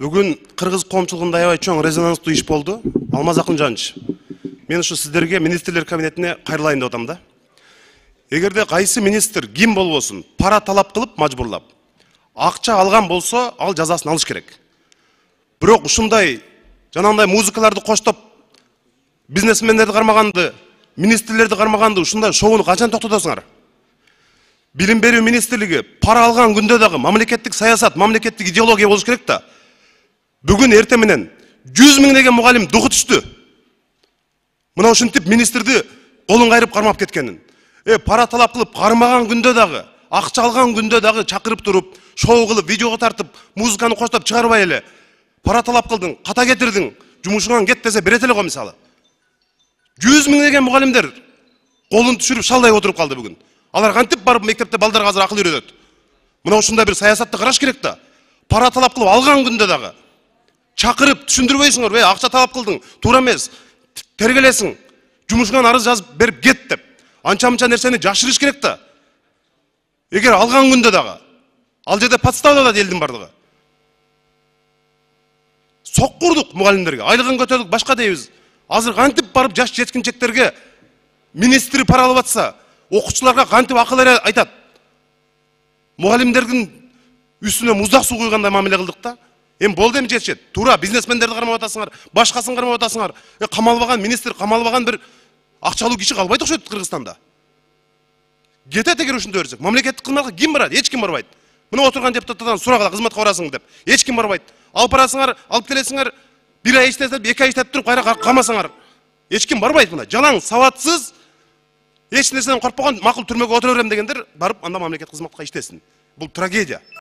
Бүгін Қырғыз коомчулугунда аябай чоң резонанстуу иш болду. Алмаз Акынжанович, мен ушу сиздерге министрлер кабинетине кайрылайын деп атам да. Эгерде кайсы министр ким болбосун пара талап кылып мажбурлап, акча алган болсо, ал жазасын алыш керек. Бирок ушундай жанагындай музыкаларды коштоп, бизнесмендерди кармаганды, министрлерди кармаганды ушундай шоуну качан токтотосуңар? Билим берүү министрлиги пара алган күндө дагы мамлекеттик саясат, мамлекеттик идеология болуш керек да. Бүгін ерте менен 100 миңдеген мугалим духу түштү. Мына ушинтип министрди колун кайрып кармап кеткенин. Пара талап кылып кармаган күндө дагы, акча алган күндө дагы чакырып туруп, шоу кылып, видеого тартып, музыканы коштоп чыгарбай эле. Пара талап кылдың, ката кетирдиң, жумушуңан кет десе берет эле го мисалы. 100 миңдеген мугалимдер колун түшүрүп шалдай отуруп калды бүгүн. Алар кантип барып мектепте балдарга азыр акыл үйрөтөт. Мына ушундай бир саясатты караш керек да. Пара талап кылып алган күндө дагы чакырып түшүндүрбөйсүңөр, акча талап кылдың, туура эмес, тергелесиң, жумушуңан арыз жазып берип кет деп. Анча-мынча нерсени жашырыш керек да. Эгер алган күндө дагы, ал жерде подстава да элдин бардыгы. Соккурдук мугалимдерге, айлыгын көтөрдүк, башка дейбиз. Азыр кантип барып жаш жеткинчектерге министри пара алып атса, окуучуларга кантип акыл айтат? Мугалимдердин үстүнө муздак суу куйгандай мамиле кылдык да. Болду эми жетишет. Туура бизнесмендерди кармап атасыңар, башкасын кармап атасыңар. Камалбаган министр, камалбаган бир акчалуу киши калбайт окшойт Кыргызстанда. Кетет эгер ушундай берсек. Мамлекеттик кызматка ким барат? Эч ким барбайт. Мына отурган депутаттардан сурагыла, кызматка барасың деп. Эч ким барбайт. Алып барасыңар, алып келесиңер, бир ай иштетип, 2 ай иштетип туруп кайра камасаңар. Эч ким барбайт мына. Жалаң, саватсыз, эч нерседен коркпогон макул түрмөгө отура берем дегендер барып анда мамлекеттик кызматка иштесин. Бул трагедия.